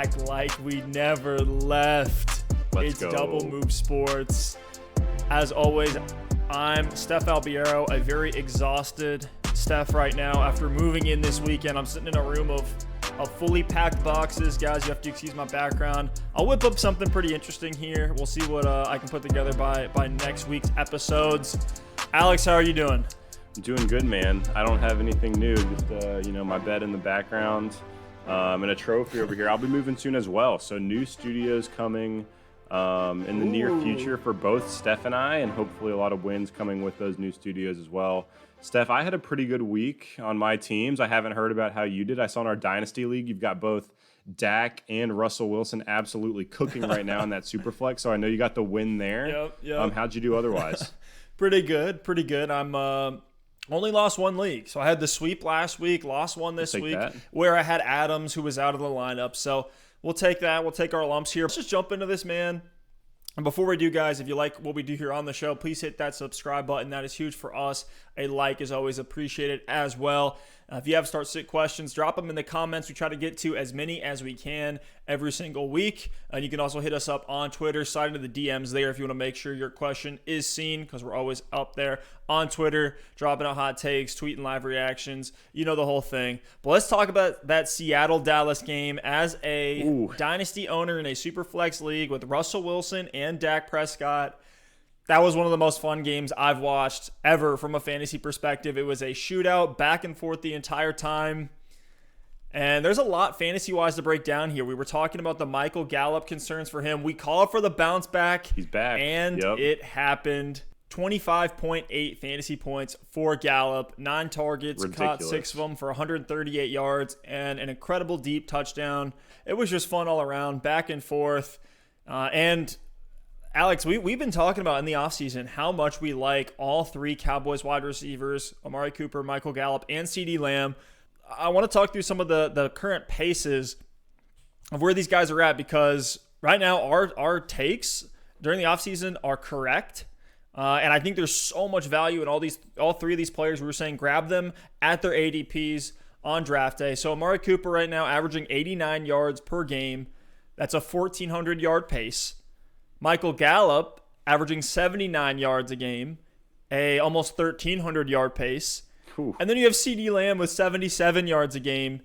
back like we never left. Let's It's go. Double Move Sports. As always, I'm Steph Albiero, a very exhausted Steph right now. After moving in this weekend, I'm sitting in a room of fully packed boxes. Guys, you have to excuse my background. I'll whip up something pretty interesting here. We'll see what I can put together by next week's episodes. Alex, how are you doing? I'm doing good, man. I don't have anything new. Just, my bed in the background and a trophy over here. I'll be moving soon as well. So new studios coming in the near future for both Steph and I, and hopefully a lot of wins coming with those new studios as well. Steph, I had a pretty good week on my teams. I haven't heard about how you did. I saw in our Dynasty League, you've got both Dak and Russell Wilson absolutely cooking right now in that Superflex. So I know you got the win there. Yep. How'd you do otherwise? Pretty good. I'm only lost one league. So I had the sweep last week, lost one this week, where I had Adams, who was out of the lineup. So we'll take that. We'll take our lumps here. Let's just jump into this, man. And before we do, guys, if you like what we do here on the show, please hit that subscribe button. That is huge for us. A like is always appreciated as well. If you have start-sit questions, drop them in the comments. We try to get to as many as we can every single week. And you can also hit us up on Twitter, slide into the DMs there if you want to make sure your question is seen, because we're always up there on Twitter, dropping out hot takes, tweeting live reactions. You know the whole thing. But let's talk about that Seattle-Dallas game. As a dynasty owner in a Superflex league with Russell Wilson and Dak Prescott, that was one of the most fun games I've watched ever from a fantasy perspective. It was a shootout, back and forth the entire time. And there's a lot fantasy-wise to break down here. We were talking about the Michael Gallup concerns for him. We called for the bounce back. He's back. And it happened. 25.8 fantasy points for Gallup. 9 targets, caught 6 of them for 138 yards, and an incredible deep touchdown. It was just fun all around, back and forth. And Alex, we've been talking about in the offseason how much we like all 3 Cowboys wide receivers, Amari Cooper, Michael Gallup, and CeeDee Lamb. I want to talk through some of the current paces of where these guys are at, because right now our takes during the offseason are correct. And I think there's so much value in all 3 of these players. We were saying grab them at their ADPs on draft day. So Amari Cooper right now averaging 89 yards per game. That's a 1,400-yard pace. Michael Gallup averaging 79 yards a game, a almost 1,300-yard pace. Ooh. And then you have CeeDee Lamb with 77 yards a game,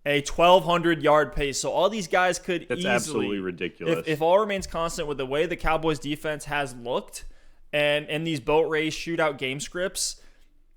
a 1,200-yard pace. So all these guys could That's easily, absolutely ridiculous. If all remains constant with the way the Cowboys defense has looked and these boat race shootout game scripts,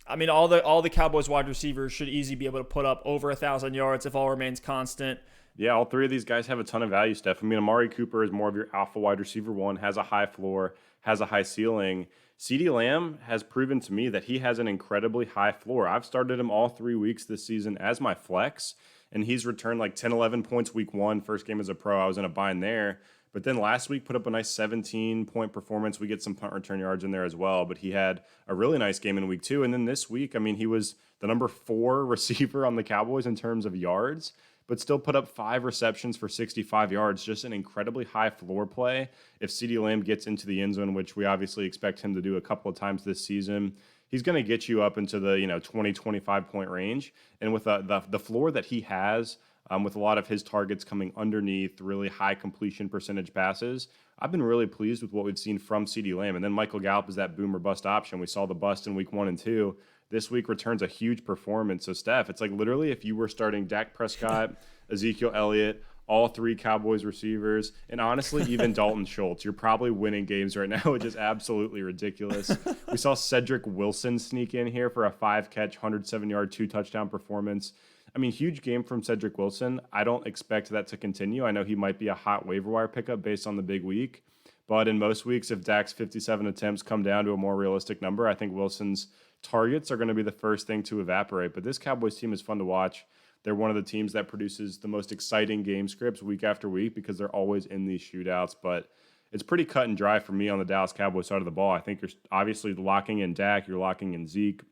I mean, all the Cowboys wide receivers should easily be able to put up over 1,000 yards if all remains constant. Yeah, all 3 of these guys have a ton of value, Steph. I mean, Amari Cooper is more of your alpha wide receiver one, has a high floor, has a high ceiling. CeeDee Lamb has proven to me that he has an incredibly high floor. I've started him all 3 weeks this season as my flex, and he's returned like 10, 11 points week 1. First game as a pro, I was in a bind there. But then last week put up a nice 17-point performance. We get some punt return yards in there as well. But he had a really nice game in week 2. And then this week, I mean, he was the number 4 receiver on the Cowboys in terms of yards, but still put up 5 receptions for 65 yards. Just an incredibly high floor play. If CeeDee Lamb gets into the end zone, which we obviously expect him to do a couple of times this season, he's going to get you up into the 20, 25-point range. And with the floor that he has, with a lot of his targets coming underneath really high completion percentage passes, I've been really pleased with what we've seen from CeeDee Lamb. And then Michael Gallup is that boom or bust option. We saw the bust in week 1 and 2. This week returns a huge performance. So, Steph, it's like literally if you were starting Dak Prescott, Ezekiel Elliott, all 3 Cowboys receivers, and honestly, even Dalton Schultz, you're probably winning games right now, which is absolutely ridiculous. We saw Cedric Wilson sneak in here for a 5-catch, 107-yard, 2-touchdown performance. I mean, huge game from Cedric Wilson. I don't expect that to continue. I know he might be a hot waiver wire pickup based on the big week. But in most weeks, if Dak's 57 attempts come down to a more realistic number, I think Wilson's targets are going to be the first thing to evaporate. But this Cowboys team is fun to watch. They're one of the teams that produces the most exciting game scripts week after week because they're always in these shootouts. But it's pretty cut and dry for me on the Dallas Cowboys side of the ball. I think you're obviously locking in Dak. You're locking in Zeke.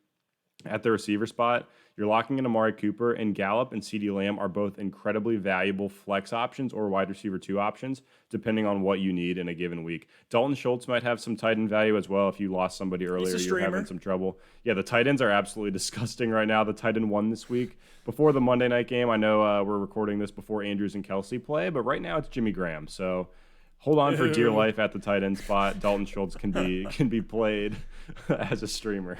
at the receiver spot, you're locking in Amari Cooper, and Gallup and CeeDee Lamb are both incredibly valuable flex options or wide receiver 2 options, depending on what you need in a given week. Dalton Schultz might have some tight end value as well if you lost somebody earlier. You're having some trouble. Yeah, the tight ends are absolutely disgusting right now. The tight end won this week. Before the Monday night game, I know we're recording this before Andrews and Kelsey play, but right now it's Jimmy Graham. So hold on for dear life at the tight end spot. Dalton Schultz can be played as a streamer.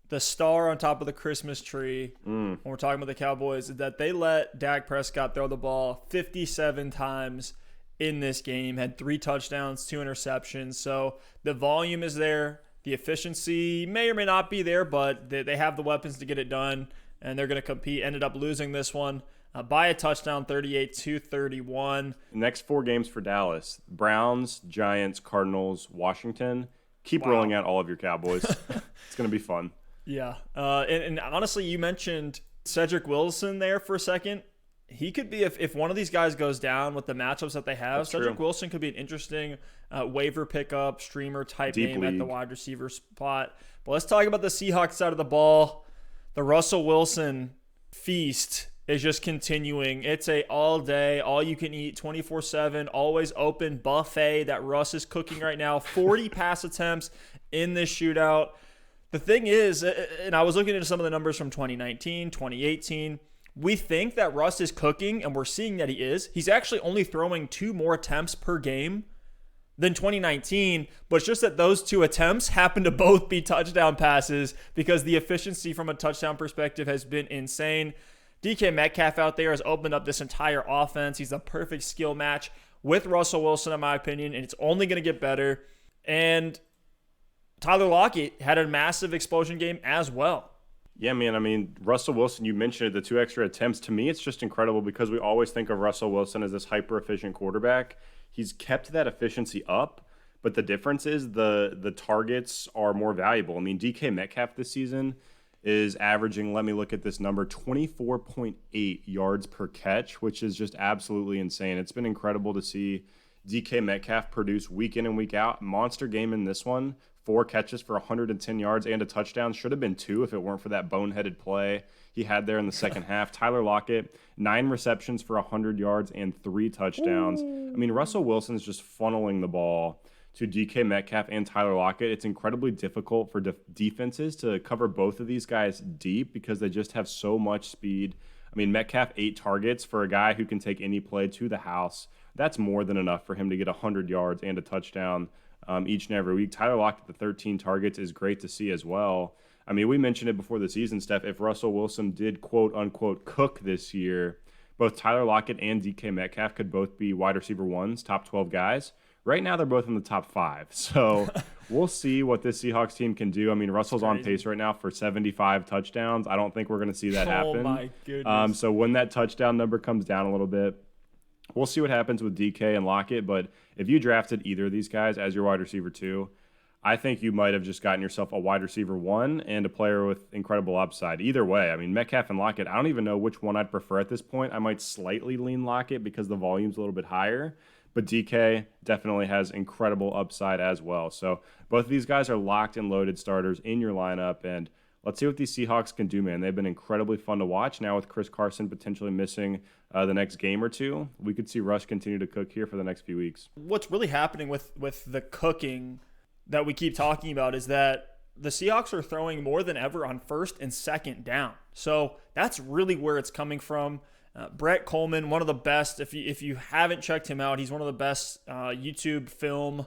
The star on top of the Christmas tree when we're talking about the Cowboys is that they let Dak Prescott throw the ball 57 times in this game, had 3 touchdowns, 2 interceptions. So the volume is there. The efficiency may or may not be there, but they have the weapons to get it done, and they're going to compete. Ended up losing this one by a touchdown, 38-31. Next 4 games for Dallas: Browns, Giants, Cardinals, Washington. Keep rolling out all of your Cowboys. It's going to be fun. Yeah. And honestly, you mentioned Cedric Wilson there for a second. He could be, if one of these guys goes down with the matchups that they have, That's Cedric true. Wilson could be an interesting waiver pickup, streamer type name at the wide receiver spot. But let's talk about the Seahawks side of the ball. The Russell Wilson feast is just continuing. It's a all day, all you can eat, 24/7, always open buffet that Russ is cooking right now. 40 pass attempts in this shootout. The thing is, and I was looking into some of the numbers from 2019, 2018, we think that Russ is cooking, and we're seeing that he is. He's actually only throwing 2 more attempts per game than 2019, but it's just that those 2 attempts happen to both be touchdown passes because the efficiency from a touchdown perspective has been insane. DK Metcalf out there has opened up this entire offense. He's a perfect skill match with Russell Wilson, in my opinion, and it's only going to get better. And Tyler Lockett had a massive explosion game as well. Yeah, man. I mean, Russell Wilson, you mentioned the 2 extra attempts. To me, it's just incredible because we always think of Russell Wilson as this hyper-efficient quarterback. He's kept that efficiency up, but the difference is the targets are more valuable. I mean, DK Metcalf this season is averaging, let me look at this number, 24.8 yards per catch, which is just absolutely insane. It's been incredible to see DK Metcalf produce week in and week out. Monster game in this one. 4 catches for 110 yards and a touchdown. Should have been 2 if it weren't for that boneheaded play he had there in the second half. Tyler Lockett, 9 receptions for 100 yards and 3 touchdowns. I mean, Russell Wilson's just funneling the ball to DK Metcalf and Tyler Lockett. It's incredibly difficult for defenses to cover both of these guys deep because they just have so much speed. I mean, Metcalf, 8 targets for a guy who can take any play to the house. That's more than enough for him to get 100 yards and a touchdown each and every week. Tyler Lockett, the 13 targets, is great to see as well. I mean, we mentioned it before the season, Steph. If Russell Wilson did quote-unquote cook this year, both Tyler Lockett and DK Metcalf could both be wide receiver 1s, top 12 guys. Right now, they're both in the top 5. So we'll see what this Seahawks team can do. I mean, Russell's on pace right now for 75 touchdowns. I don't think we're going to see that happen. Oh, my goodness. So when that touchdown number comes down a little bit, we'll see what happens with DK and Lockett. But if you drafted either of these guys as your wide receiver 2, I think you might have just gotten yourself a wide receiver 1 and a player with incredible upside. Either way, I mean, Metcalf and Lockett, I don't even know which one I'd prefer at this point. I might slightly lean Lockett because the volume's a little bit higher. But DK definitely has incredible upside as well. So both of these guys are locked and loaded starters in your lineup. And let's see what these Seahawks can do, man. They've been incredibly fun to watch. Now with Chris Carson potentially missing the next game or 2, we could see Russ continue to cook here for the next few weeks. What's really happening with the cooking that we keep talking about is that the Seahawks are throwing more than ever on 1st and 2nd down. So that's really where it's coming from. Brett Coleman, one of the best. If you haven't checked him out, he's one of the best YouTube film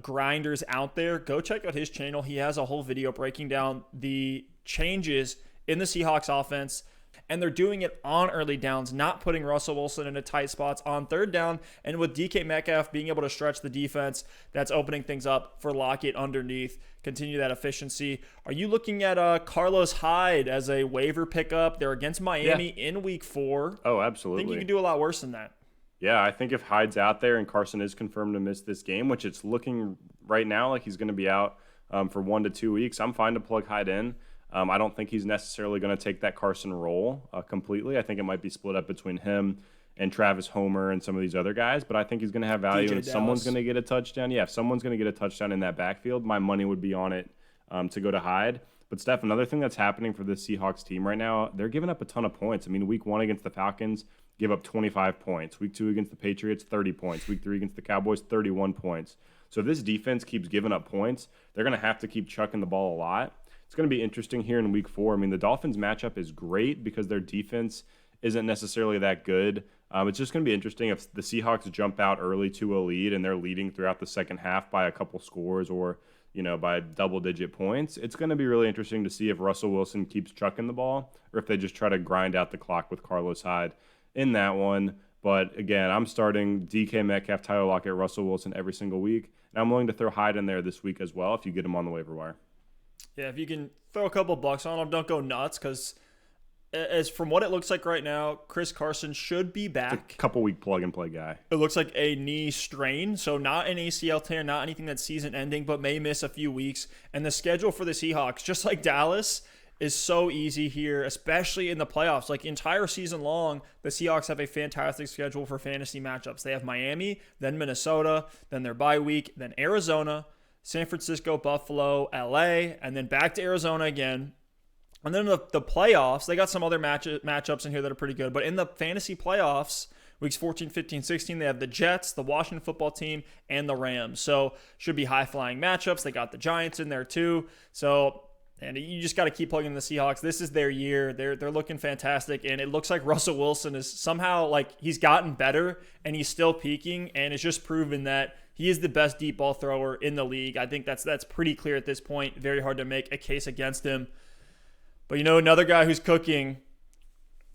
grinders out there. Go check out his channel. He has a whole video breaking down the changes in the Seahawks offense, and they're doing it on early downs, not putting Russell Wilson into tight spots on 3rd down, and with DK Metcalf being able to stretch the defense, that's opening things up for Lockett underneath. Continue that efficiency. Are you looking at Carlos Hyde as a waiver pickup? They're against Miami in week 4. Oh, absolutely. I think you can do a lot worse than that. Yeah, I think if Hyde's out there and Carson is confirmed to miss this game, which it's looking right now like he's going to be out for 1 to 2 weeks, I'm fine to plug Hyde in. I don't think he's necessarily going to take that Carson role completely. I think it might be split up between him and Travis Homer and some of these other guys, but I think he's going to have value, and someone's going to get a touchdown. Yeah, if someone's going to get a touchdown in that backfield, my money would be on it to go to Hyde. But Steph, another thing that's happening for this Seahawks team right now, they're giving up a ton of points. I mean, week 1 against the Falcons, give up 25 points. Week 2 against the Patriots, 30 points. Week 3 against the Cowboys, 31 points. So if this defense keeps giving up points, they're going to have to keep chucking the ball a lot. It's going to be interesting here in week 4. I mean, the Dolphins matchup is great because their defense isn't necessarily that good. It's just going to be interesting if the Seahawks jump out early to a lead and they're leading throughout the second half by a couple scores or, by double-digit points. It's going to be really interesting to see if Russell Wilson keeps chucking the ball or if they just try to grind out the clock with Carlos Hyde in that one. But, again, I'm starting DK Metcalf, Tyler Lockett, Russell Wilson every single week. And I'm willing to throw Hyde in there this week as well if you get him on the waiver wire. Yeah, if you can throw a couple bucks on him, don't go nuts because as from what it looks like right now, Chris Carson should be back. It's a couple week plug and play guy. It looks like a knee strain, so not an ACL tear, not anything that's season ending, but may miss a few weeks. And the schedule for the Seahawks, just like Dallas, is so easy here, especially in the playoffs. Like entire season long, the Seahawks have a fantastic schedule for fantasy matchups. They have Miami, then Minnesota, then their bye week, then Arizona, San Francisco, Buffalo, LA, and then back to Arizona again. And then the playoffs, they got some other matchups in here that are pretty good. But in the fantasy playoffs, weeks 14, 15, 16, they have the Jets, the Washington football team, and the Rams. So should be high-flying matchups. They got the Giants in there too. So, and you just got to keep plugging the Seahawks. This is their year. They're looking fantastic. And it looks like Russell Wilson is somehow like he's gotten better and he's still peaking. And it's just proven that he is the best deep ball thrower in the league. I think that's pretty clear at this point. Very hard to make a case against him. But another guy who's cooking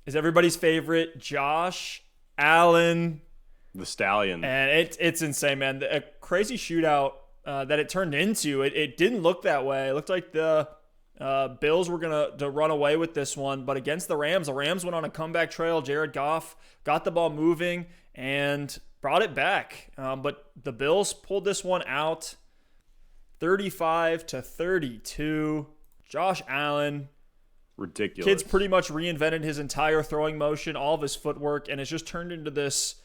is everybody's favorite, Josh Allen. The Stallion. And it's insane, man. A crazy shootout that it turned into. It didn't look that way. It looked like the Bills were going to run away with this one. But against the Rams went on a comeback trail. Jared Goff got the ball moving and brought it back. But the Bills pulled this one out 35-32. Josh Allen. Ridiculous. Kid's pretty much reinvented his entire throwing motion, all of his footwork, and it's just turned into this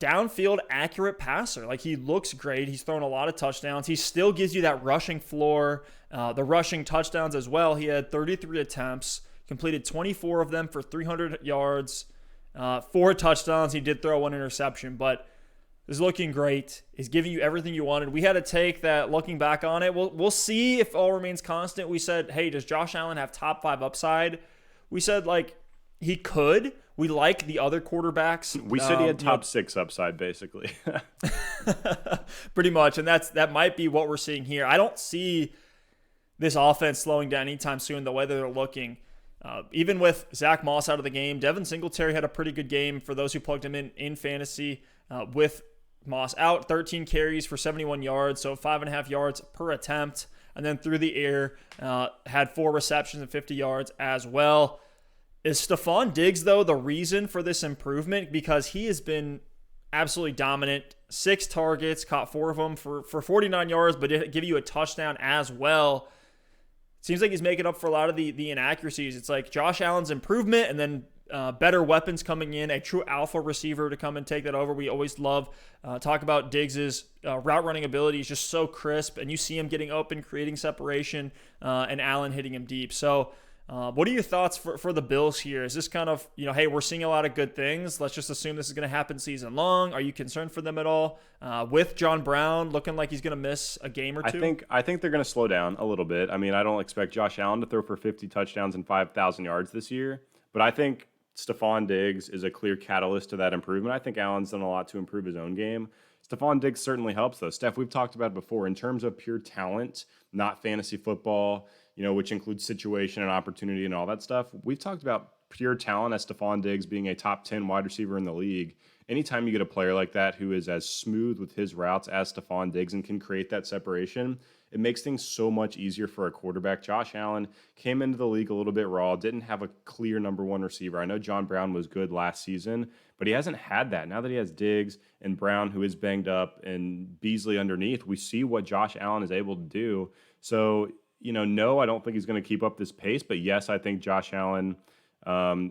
downfield accurate passer. Like, he looks great. He's thrown a lot of touchdowns. He still gives you that rushing floor, the rushing touchdowns as well. He had 33 attempts, completed 24 of them for 300 yards, 4 touchdowns. He did throw 1 interception, but is looking great. He's giving you everything you wanted. We had a take that, looking back on it, we'll see if all remains constant. We said, hey, does Josh Allen have top 5 upside? We said, he could. We like the other quarterbacks. We said he had top 6 upside, basically. Pretty much, and that might be what we're seeing here. I don't see this offense slowing down anytime soon the way that they're looking. Even with Zach Moss out of the game, Devin Singletary had a pretty good game for those who plugged him in fantasy with Moss out, 13 carries for 71 yards, so 5.5 yards per attempt. And then through the air, had 4 receptions and 50 yards as well. Is Stefan Diggs, though, the reason for this improvement? Because he has been absolutely dominant. 6 targets, caught 4 of them for 49 yards, but did give you a touchdown as well. Seems like he's making up for a lot of the inaccuracies. It's like Josh Allen's improvement and then better weapons coming in, a true alpha receiver to come and take that over. We always love talk about Diggs' route running ability. He's just so crisp, and you see him getting open, creating separation, and Allen hitting him deep. So what are your thoughts for the Bills here? Is this kind of, hey, we're seeing a lot of good things. Let's just assume this is going to happen season long. Are you concerned for them at all? With John Brown looking like he's going to miss a game or two? I think they're going to slow down a little bit. I mean, I don't expect Josh Allen to throw for 50 touchdowns and 5,000 yards this year, but I think Stefan Diggs is a clear catalyst to that improvement. I think Allen's done a lot to improve his own game. Stefan Diggs certainly helps, though. Steph, we've talked about it before in terms of pure talent, not fantasy football, which includes situation and opportunity and all that stuff. We've talked about pure talent as Stefan Diggs being a top 10 wide receiver in the league. Anytime you get a player like that who is as smooth with his routes as Stefan Diggs and can create that separation, it makes things so much easier for a quarterback. Josh Allen came into the league a little bit raw, didn't have a clear number 1 receiver. I know John Brown was good last season, but he hasn't had that. Now that he has Diggs and Brown, who is banged up, and Beasley underneath, we see what Josh Allen is able to do. So, no, I don't think he's going to keep up this pace, but yes, I think Josh Allen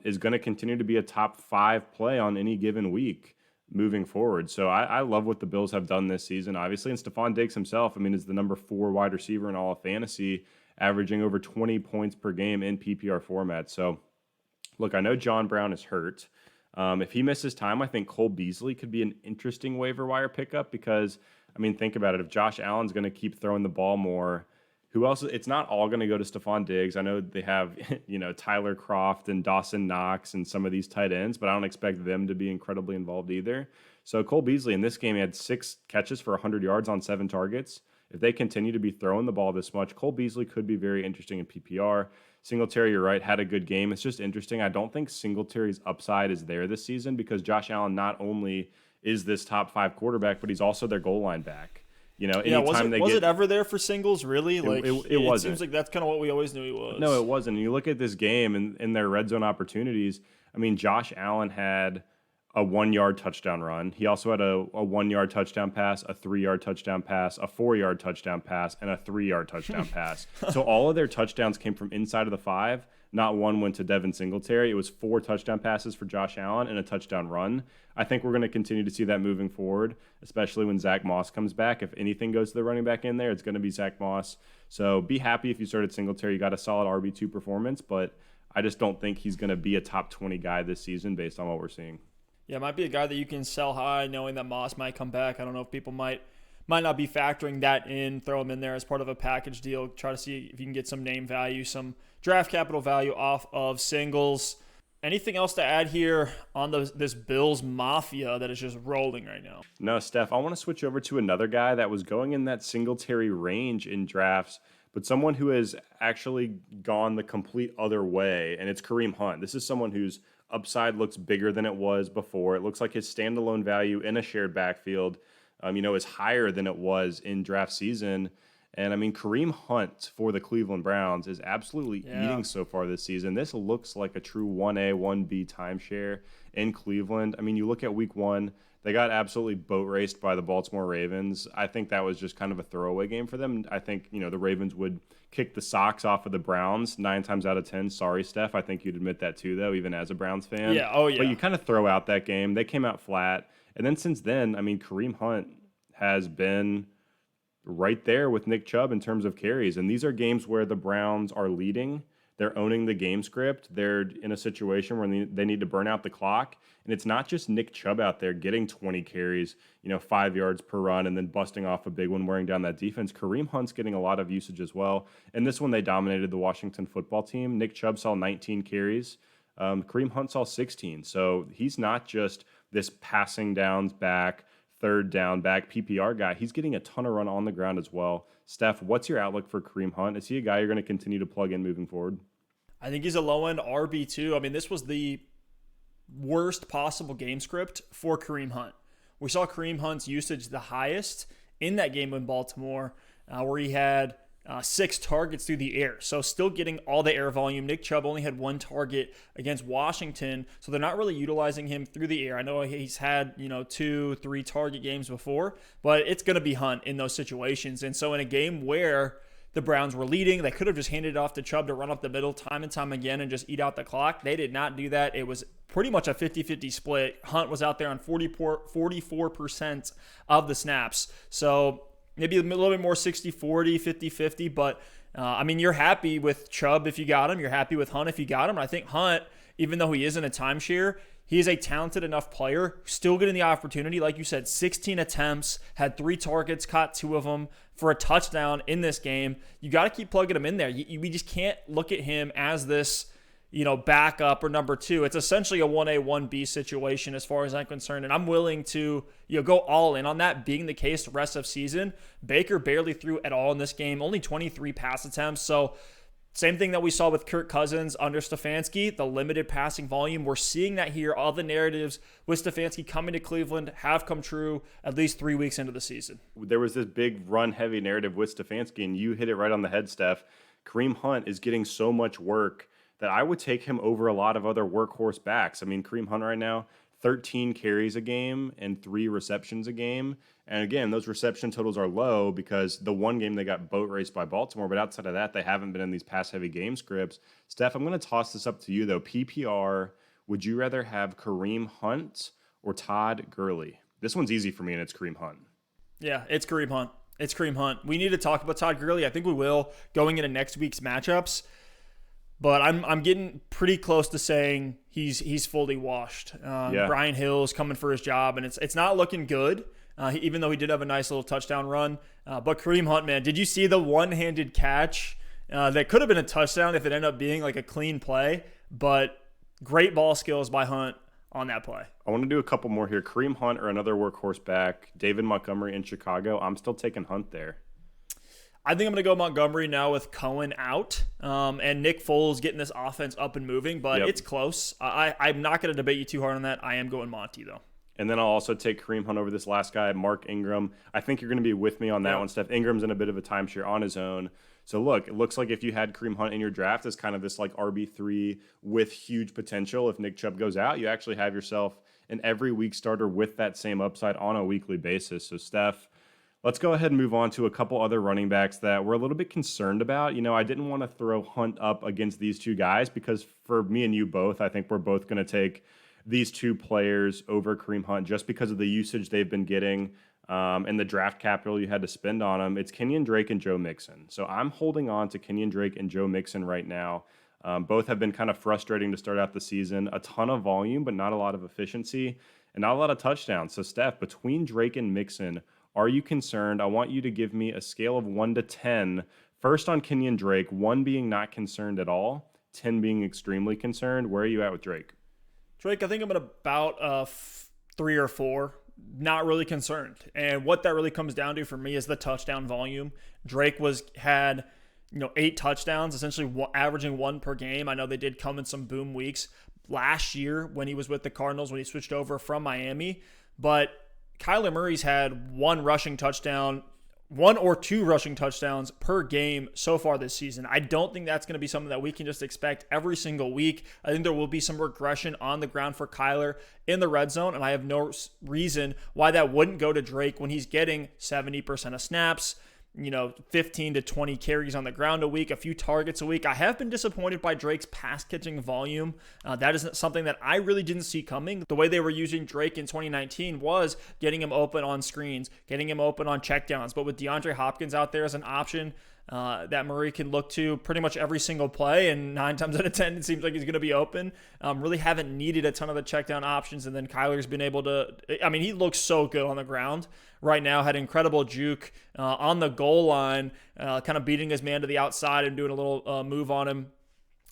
is going to continue to be a top 5 play on any given week moving forward. So I love what the Bills have done this season, obviously. And Stefan Diggs himself, is the number 4 wide receiver in all of fantasy averaging over 20 points per game in PPR format. So, look, I know John Brown is hurt. If he misses time, I think Cole Beasley could be an interesting waiver wire pickup because, I mean, think about it. If Josh Allen's going to keep throwing the ball more, who else? It's not all going to go to Stefan Diggs. I know they have, Tyler Kroft and Dawson Knox and some of these tight ends, but I don't expect them to be incredibly involved either. So Cole Beasley in this game, he had 6 catches for 100 yards on 7 targets. If they continue to be throwing the ball this much, Cole Beasley could be very interesting in PPR. Singletary, you're right, had a good game. It's just interesting. I don't think Singletary's upside is there this season because Josh Allen not only is this top 5 quarterback, but he's also their goal line back. Was it ever there for Singles, really? It wasn't. It seems like that's kind of what we always knew he was. No, it wasn't. And you look at this game and in their red zone opportunities, I mean, Josh Allen had a 1-yard touchdown run. He also had a 1-yard touchdown pass, a 3-yard touchdown pass, a 4-yard touchdown pass, and a 3-yard touchdown pass. So all of their touchdowns came from inside of the 5. Not one went to Devin Singletary. It was 4 touchdown passes for Josh Allen and a touchdown run. I think we're going to continue to see that moving forward, especially when Zach Moss comes back. If anything goes to the running back in there, it's going to be Zach Moss. So be happy if you started Singletary. You got a solid RB2 performance, but I just don't think he's going to be a top 20 guy this season based on what we're seeing. Yeah, it might be a guy that you can sell high knowing that Moss might come back. I don't know if people might not be factoring that in, throw him in there as part of a package deal, try to see if you can get some name value, some draft capital value off of Singles. Anything else to add here on this Bills Mafia that is just rolling right now? No, Steph, I want to switch over to another guy that was going in that Singletary range in drafts, but someone who has actually gone the complete other way, and it's Kareem Hunt. This is someone whose upside looks bigger than it was before. It looks like his standalone value in a shared backfield, is higher than it was in draft season. And, I mean, Kareem Hunt for the Cleveland Browns is absolutely eating so far this season. This looks like a true 1A, 1B timeshare in Cleveland. I mean, you look at week 1, they got absolutely boat raced by the Baltimore Ravens. I think that was just kind of a throwaway game for them. I think, the Ravens would kick the socks off of the Browns 9 times out of 10. Sorry, Steph. I think you'd admit that too, though, even as a Browns fan. Yeah, oh yeah. But you kind of throw out that game. They came out flat. And then since then, I mean, Kareem Hunt has been right there with Nick Chubb in terms of carries. And these are games where the Browns are leading. They're owning the game script. They're in a situation where they need to burn out the clock. And it's not just Nick Chubb out there getting 20 carries, 5 yards per run, and then busting off a big one, wearing down that defense. Kareem Hunt's getting a lot of usage as well. And this one, they dominated the Washington football team. Nick Chubb saw 19 carries. Kareem Hunt saw 16. So he's not just this passing downs back, third down back PPR guy. He's getting a ton of run on the ground as well. Steph, what's your outlook for Kareem Hunt? Is he a guy you're going to continue to plug in moving forward? I think he's a low-end RB2. I mean, this was the worst possible game script for Kareem Hunt. We saw Kareem Hunt's usage the highest in that game in Baltimore, where he had 6 targets through the air. So still getting all the air volume. Nick Chubb only had 1 target against Washington, so they're not really utilizing him through the air. I know he's had 2-3 target games before, but it's going to be Hunt in those situations. And so in a game where the Browns were leading, they could have just handed it off to Chubb to run up the middle time and time again and just eat out the clock. They did not do that. It was pretty much a 50-50 split. Hunt was out there on 44% of the snaps. So maybe a little bit more 60-40, 50-50, but you're happy with Chubb if you got him. You're happy with Hunt if you got him. And I think Hunt, even though he isn't a timeshare, he is a talented enough player, still getting the opportunity. Like you said, 16 attempts, had 3 targets, caught 2 of them for a touchdown in this game. You got to keep plugging him in there. We just can't look at him as this, backup or number 2. It's essentially a 1A, 1B situation as far as I'm concerned. And I'm willing to, go all in on that being the case the rest of season. Baker barely threw at all in this game, only 23 pass attempts. So same thing that we saw with Kirk Cousins under Stefanski, the limited passing volume. We're seeing that here. All the narratives with Stefanski coming to Cleveland have come true at least 3 weeks into the season. There was this big run-heavy narrative with Stefanski, and you hit it right on the head, Steph. Kareem Hunt is getting so much work that I would take him over a lot of other workhorse backs. I mean, Kareem Hunt right now, 13 carries a game and 3 receptions a game. And again, those reception totals are low because the one game they got boat raced by Baltimore, but outside of that, they haven't been in these pass-heavy game scripts. Steph, I'm going to toss this up to you, though. PPR, would you rather have Kareem Hunt or Todd Gurley? This one's easy for me, and it's Kareem Hunt. Yeah, it's Kareem Hunt. It's Kareem Hunt. We need to talk about Todd Gurley. I think we will going into next week's matchups. But I'm getting pretty close to saying he's fully washed. Brian Hill's coming for his job, and it's not looking good, even though he did have a nice little touchdown run. But Kareem Hunt, man, did you see the one-handed catch that could have been a touchdown if it ended up being like a clean play? But great ball skills by Hunt on that play. I want to do a couple more here. Kareem Hunt or another workhorse back, David Montgomery in Chicago. I'm still taking Hunt there. I think I'm going to go Montgomery now with Cohen out and Nick Foles getting this offense up and moving, but It's close. I'm not going to debate you too hard on that. I am going Monty, though. And then I'll also take Kareem Hunt over this last guy, Mark Ingram. I think you're going to be with me on that one, Steph. Ingram's in a bit of a timeshare on his own. So, look, it looks like if you had Kareem Hunt in your draft as kind of this like RB3 with huge potential, if Nick Chubb goes out, you actually have yourself an every week starter with that same upside on a weekly basis. So, Steph, let's go ahead and move on to a couple other running backs that we're a little bit concerned about. You know, I didn't want to throw Hunt up against these two guys because for me and you both, I think we're both going to take these two players over Kareem Hunt just because of the usage they've been getting and the draft capital you had to spend on them. It's Kenyon Drake and Joe Mixon. So I'm holding on to Kenyon Drake and Joe Mixon right now. Both have been kind of frustrating to start out the season. A ton of volume, but not a lot of efficiency and not a lot of touchdowns. So, Steph, between Drake and Mixon, are you concerned? I want you to give me a scale of 1 to 10. First on Kenyon Drake, 1 being not concerned at all, 10 being extremely concerned. Where are you at with Drake? Drake, I think I'm at about 3 or 4. Not really concerned. And what that really comes down to for me is the touchdown volume. Drake had 8 touchdowns, essentially averaging 1 per game. I know they did come in some boom weeks last year when he was with the Cardinals, when he switched over from Miami. But Kyler Murray's had 1 or 2 rushing touchdowns per game so far this season. I don't think that's going to be something that we can just expect every single week. I think there will be some regression on the ground for Kyler in the red zone, and I have no reason why that wouldn't go to Drake when he's getting 70% of snaps, 15 to 20 carries on the ground a week, a few targets a week. I have been disappointed by Drake's pass-catching volume. That is something that I really didn't see coming. The way they were using Drake in 2019 was getting him open on screens, getting him open on checkdowns. But with DeAndre Hopkins out there as an option that Murray can look to pretty much every single play, and 9 times out of 10, it seems like he's going to be open. Really haven't needed a ton of the checkdown options, and then Kyler's been able to he looks so good on the ground right now, had incredible juke on the goal line, kind of beating his man to the outside and doing a little move on him.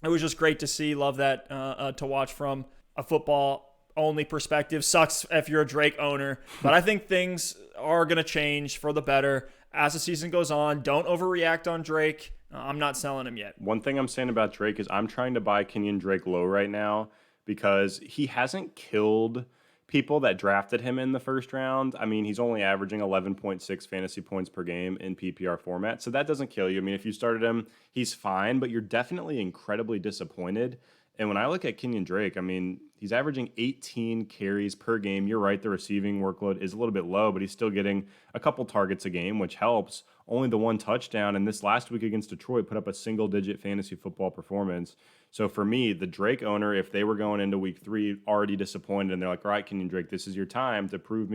It was just great to see. Love that to watch from a football-only perspective. Sucks if you're a Drake owner, but I think things are going to change for the better as the season goes on. Don't overreact on Drake. I'm not selling him yet. One thing I'm saying about Drake is I'm trying to buy Kenyon Drake low right now because he hasn't killed people that drafted him in the first round. I mean, he's only averaging 11.6 fantasy points per game in PPR format, so that doesn't kill you. I mean, if you started him, he's fine, but you're definitely incredibly disappointed. And when I look at Kenyon Drake, I mean, he's averaging 18 carries per game. You're right, the receiving workload is a little bit low, but he's still getting a couple targets a game, which helps. Only the 1 touchdown, and this last week against Detroit put up a single-digit fantasy football performance. So for me, the Drake owner, if they were going into week 3 already disappointed, and they're like, all right, Kenyon Drake, this is your time to prove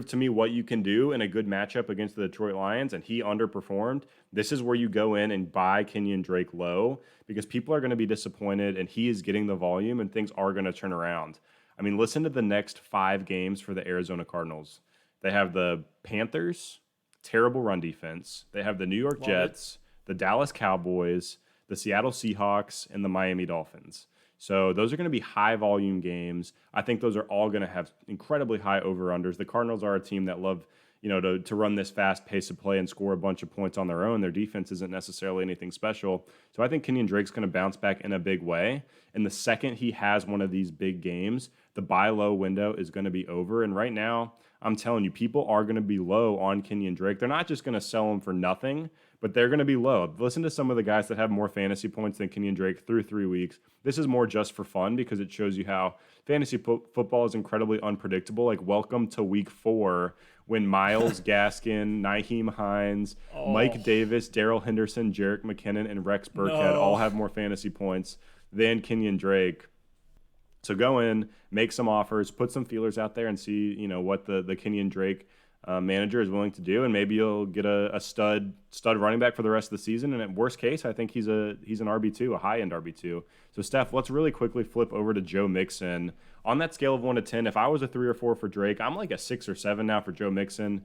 to me what you can do in a good matchup against the Detroit Lions, and he underperformed, this is where you go in and buy Kenyon Drake low because people are going to be disappointed and he is getting the volume and things are going to turn around. I mean, listen to the next 5 games for the Arizona Cardinals. They have the Panthers, terrible run defense. They have the New York Jets, the Dallas Cowboys, the Seattle Seahawks, and the Miami Dolphins. So those are going to be high-volume games. I think those are all going to have incredibly high over-unders. The Cardinals are a team that love, to run this fast pace of play and score a bunch of points on their own. Their defense isn't necessarily anything special. So I think Kenyon Drake's going to bounce back in a big way. And the second he has one of these big games, the buy low window is going to be over. And right now, I'm telling you, people are going to be low on Kenyon Drake. They're not just going to sell him for nothing, but they're going to be low. Listen to some of the guys that have more fantasy points than Kenyon Drake through 3 weeks. This is more just for fun because it shows you how fantasy football is incredibly unpredictable. Like, welcome to week 4 when Myles Gaskin, Nyheim Hines, Mike Davis, Darrell Henderson, Jerick McKinnon, and Rex Burkhead all have more fantasy points than Kenyon Drake. So go in, make some offers, put some feelers out there and see, what the Kenyon Drake manager is willing to do, and maybe you'll get a stud running back for the rest of the season. And at worst case, I think he's an RB2, a high-end RB2. So, Steph, let's really quickly flip over to Joe Mixon. On that scale of 1 to 10, if I was a 3 or 4 for Drake, I'm like a 6 or 7 now for Joe Mixon.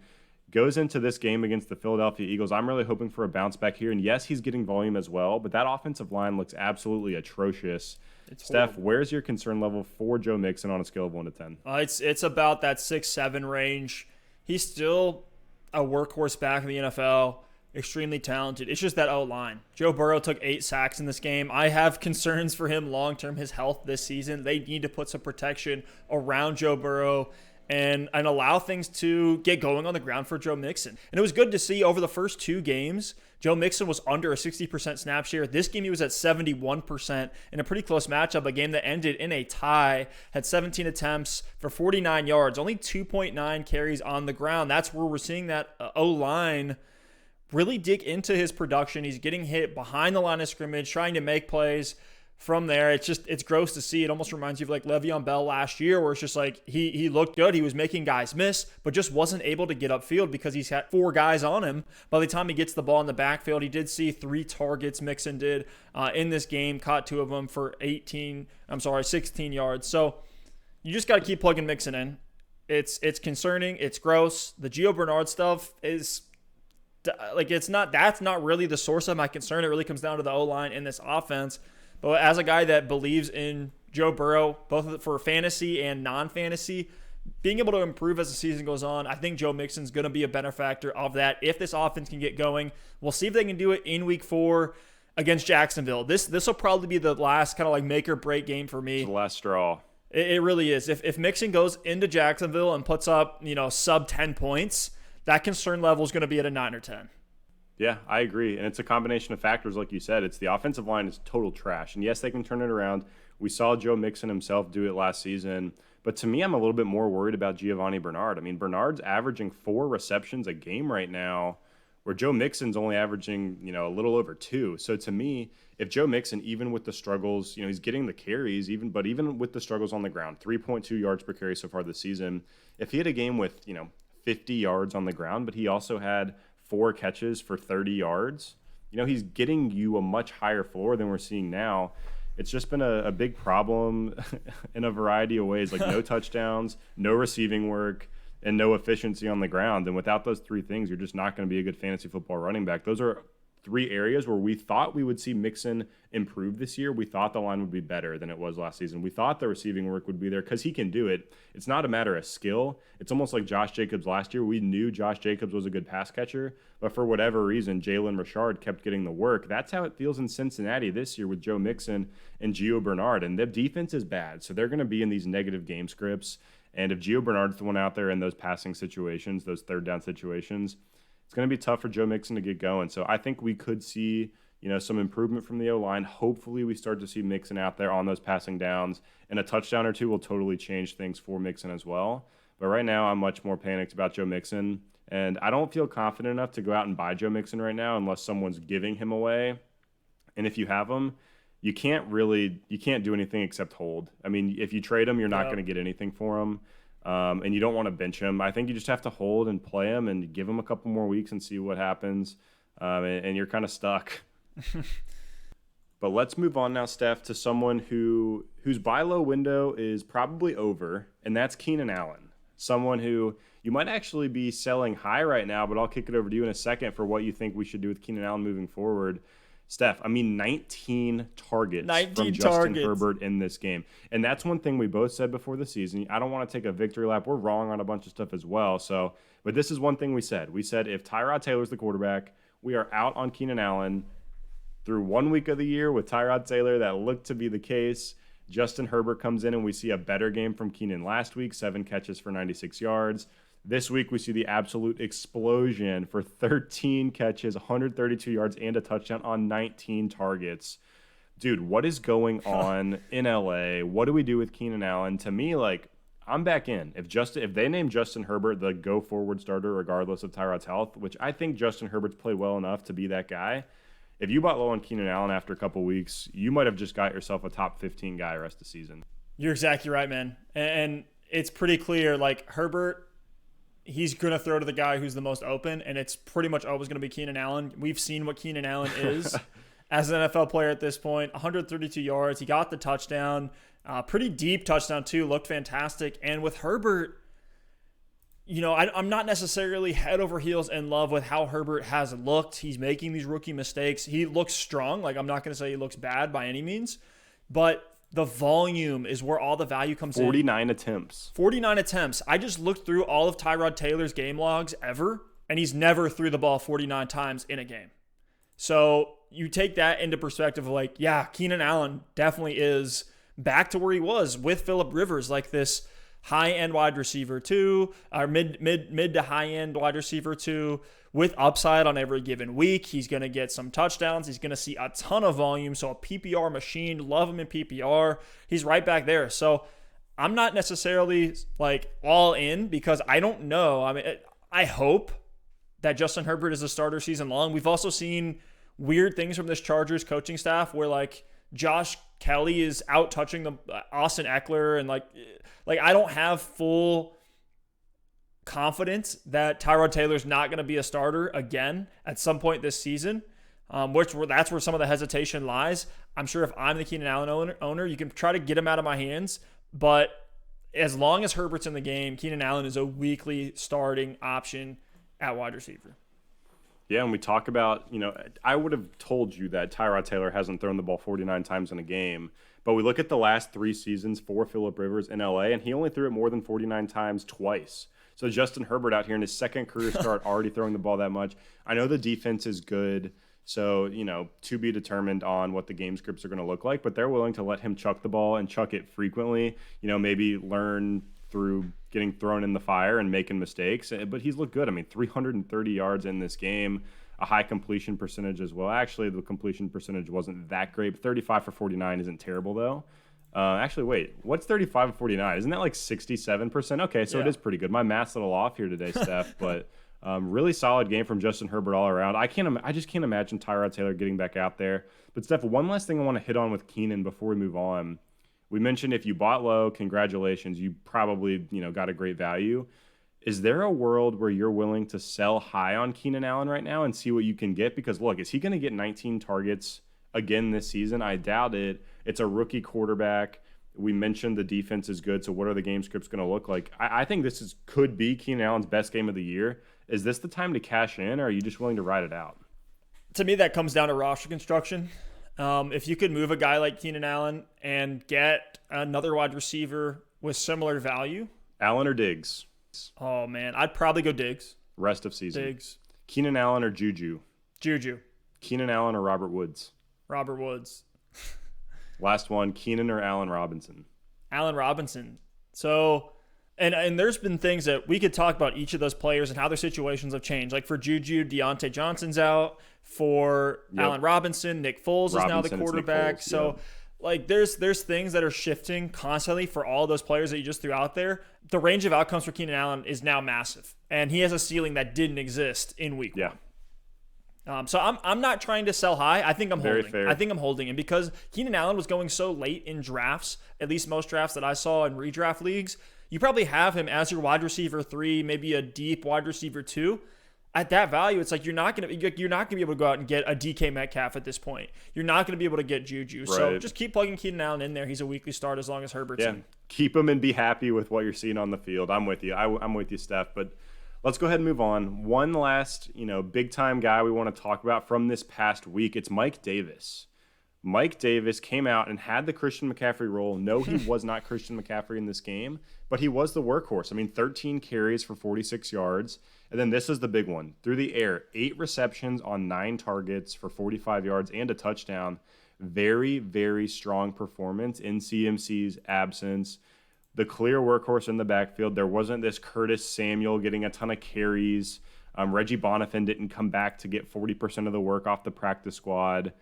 Goes into this game against the Philadelphia Eagles. I'm really hoping for a bounce back here. And yes, he's getting volume as well, but that offensive line looks absolutely atrocious. Steph, horrible. Where's your concern level for Joe Mixon on a scale of 1 to 10? It's about that 6-7 range. He's still a workhorse back in the NFL, extremely talented. It's just that O-line. Joe Burrow took 8 sacks in this game. I have concerns for him long-term, his health this season. They need to put some protection around Joe Burrow and allow things to get going on the ground for Joe Mixon. And it was good to see over the first 2 games, Joe Mixon was under a 60% snap share. This game he was at 71% in a pretty close matchup, a game that ended in a tie, had 17 attempts for 49 yards, only 2.9 carries on the ground. That's where we're seeing that O-line really dig into his production. He's getting hit behind the line of scrimmage, trying to make plays from there. It's gross to see. It almost reminds you of like Le'Veon Bell last year, where it's just like he looked good. He was making guys miss, but just wasn't able to get upfield because he's had 4 guys on him. By the time he gets the ball in the backfield, he did see 3 targets. Mixon did in this game, caught 2 of them for 16 yards. So you just got to keep plugging Mixon in. It's concerning. It's gross. The Gio Bernard stuff is like that's not really the source of my concern. It really comes down to the O-line in this offense. But as a guy that believes in Joe Burrow, both for fantasy and non-fantasy, being able to improve as the season goes on, I think Joe Mixon's going to be a benefactor of that. If this offense can get going, we'll see if they can do it in week 4 against Jacksonville. This will probably be the last kind of like make or break game for me. It's the last straw. It really is. If Mixon goes into Jacksonville and puts up, sub 10 points, that concern level is going to be at a 9 or 10. Yeah, I agree. And it's a combination of factors, like you said. It's the offensive line is total trash. And yes, they can turn it around. We saw Joe Mixon himself do it last season. But to me, I'm a little bit more worried about Giovanni Bernard. I mean, Bernard's averaging 4 receptions a game right now, where Joe Mixon's only averaging, a little over 2. So to me, if Joe Mixon, even with the struggles, he's getting the carries, even with the struggles on the ground, 3.2 yards per carry so far this season, if he had a game with, 50 yards on the ground, but he also had 4 catches for 30 yards, he's getting you a much higher floor than we're seeing now. It's just been a big problem in a variety of ways, like no touchdowns, no receiving work, and no efficiency on the ground. And without those 3 things, you're just not going to be a good fantasy football running back. Those are 3 areas where we thought we would see Mixon improve this year. We thought the line would be better than it was last season. We thought the receiving work would be there because he can do it. It's not a matter of skill. It's almost like Josh Jacobs last year. We knew Josh Jacobs was a good pass catcher, but for whatever reason, Jalen Richard kept getting the work. That's how it feels in Cincinnati this year with Joe Mixon and Gio Bernard. And the defense is bad, so they're going to be in these negative game scripts. And if Gio Bernard's the one out there in those passing situations, those third down situations, it's going to be tough for Joe Mixon to get going. So I think we could see, some improvement from the O-line. Hopefully we start to see Mixon out there on those passing downs, and a touchdown or 2 will totally change things for Mixon as well. But right now I'm much more panicked about Joe Mixon, and I don't feel confident enough to go out and buy Joe Mixon right now unless someone's giving him away. And if you have him, you can't do anything except hold. I mean, if you trade him, you're not going to get anything for him. And you don't want to bench him. I think you just have to hold and play him and give him a couple more weeks and see what happens. And you're kind of stuck. But let's move on now, Steph, to someone whose buy low window is probably over, and that's Keenan Allen. Someone who you might actually be selling high right now, but I'll kick it over to you in a second for what you think we should do with Keenan Allen moving forward. Steph, 19 targets from Justin Herbert in this game. And that's one thing we both said before the season. I don't want to take a victory lap. We're wrong on a bunch of stuff as well. But this is one thing we said. We said if Tyrod Taylor's the quarterback, we are out on Keenan Allen. Through 1 week of the year with Tyrod Taylor, that looked to be the case. Justin Herbert comes in and we see a better game from Keenan last week, 7 catches for 96 yards. This week, we see the absolute explosion for 13 catches, 132 yards, and a touchdown on 19 targets. Dude, what is going on in LA? What do we do with Keenan Allen? To me, I'm back in. If they name Justin Herbert the go-forward starter regardless of Tyrod's health, which I think Justin Herbert's played well enough to be that guy, if you bought low on Keenan Allen after a couple weeks, you might have just got yourself a top 15 guy rest of the season. You're exactly right, man. And it's pretty clear, Herbert he's going to throw to the guy who's the most open, and it's pretty much always going to be Keenan Allen. We've seen what Keenan Allen is as an NFL player at this point. 132 yards. He got the touchdown. Pretty deep touchdown, too. Looked fantastic. And with Herbert, I'm not necessarily head over heels in love with how Herbert has looked. He's making these rookie mistakes. He looks strong. Like, I'm not going to say he looks bad by any means. But the volume is where all the value comes 49 attempts. 49 attempts. I just looked through all of Tyrod Taylor's game logs ever, and he's never threw the ball 49 times in a game. So you take that into perspective of like, yeah, Keenan Allen definitely is back to where he was with Phillip Rivers, like this high-end wide receiver too, or mid to high-end wide receiver too, with upside on every given week. He's going to get some touchdowns. He's going to see a ton of volume. So a PPR machine, love him in PPR. He's right back there. So I'm not necessarily like all in because I don't know. I mean, I hope that Justin Herbert is a starter season long. We've also seen weird things from this Chargers coaching staff where like Josh Kelly is out touching the Austin Eckler, and like I don't have full confidence that Tyrod Taylor's not going to be a starter again at some point this season, that's where some of the hesitation lies. I'm sure if I'm the Keenan Allen owner, you can try to get him out of my hands, but as long as Herbert's in the game, Keenan Allen is a weekly starting option at wide receiver. Yeah, and we talk about, I would have told you that Tyrod Taylor hasn't thrown the ball 49 times in a game, but we look at the last 3 seasons for Phillip Rivers in LA, and he only threw it more than 49 times twice. So Justin Herbert out here in his second career start already throwing the ball that much. I know the defense is good, so, to be determined on what the game scripts are going to look like, but they're willing to let him chuck the ball and chuck it frequently, maybe learn through getting thrown in the fire and making mistakes. But he's looked good. I mean, 330 yards in this game, a high completion percentage as well. Actually, the completion percentage wasn't that great, but 35 for 49 isn't terrible, though. Actually, wait, what's 35 for 49? Isn't that like 67%? Okay, so It is pretty good. My math's a little off here today, Steph, but really solid game from Justin Herbert all around. I just can't imagine Tyrod Taylor getting back out there. But, Steph, one last thing I want to hit on with Keenan before we move on. We mentioned if you bought low, congratulations, you probably got a great value. Is there a world where you're willing to sell high on Keenan Allen right now and see what you can get? Because, look, is he going to get 19 targets again this season? I doubt it. It's a rookie quarterback. We mentioned the defense is good, so what are the game scripts going to look like? I think this could be Keenan Allen's best game of the year. Is this the time to cash in, or are you just willing to ride it out? To me, that comes down to roster construction. If you could move a guy like Keenan Allen and get another wide receiver with similar value. Allen or Diggs? Oh, man. I'd probably go Diggs. Rest of season. Diggs. Keenan Allen or Juju? Juju. Keenan Allen or Robert Woods? Robert Woods. Last one, Keenan or Allen Robinson? Allen Robinson. So, and there's been things that we could talk about each of those players and how their situations have changed. Like for Juju, Deontay Johnson's out. For Allen Robinson, Nick Foles is now the quarterback. So, like, there's things that are shifting constantly for all those players that you just threw out there. The range of outcomes for Keenan Allen is now massive, and he has a ceiling that didn't exist in week one. So I'm not trying to sell high. I think I'm holding. Fair. I think I'm holding him because Keenan Allen was going so late in drafts, at least most drafts that I saw in redraft leagues. You probably have him as your wide receiver 3, maybe a deep wide receiver 2. At that value, it's like you're not gonna be able to go out and get a DK Metcalf at this point. You're not gonna be able to get Juju. Right. So just keep plugging Keenan Allen in there. He's a weekly start as long as Herbert's in. Keep him and be happy with what you're seeing on the field. I'm with you. I'm with you, Steph. But let's go ahead and move on. One last, big time guy we want to talk about from this past week. It's Mike Davis. Mike Davis came out and had the Christian McCaffrey role. No, he was not Christian McCaffrey in this game, but he was the workhorse. I mean, 13 carries for 46 yards. And then this is the big one. Through the air, 8 receptions on 9 targets for 45 yards and a touchdown. Very, very strong performance in CMC's absence. The clear workhorse in the backfield. There wasn't this Curtis Samuel getting a ton of carries. Reggie Bonifant didn't come back to get 40% of the work off the practice squad.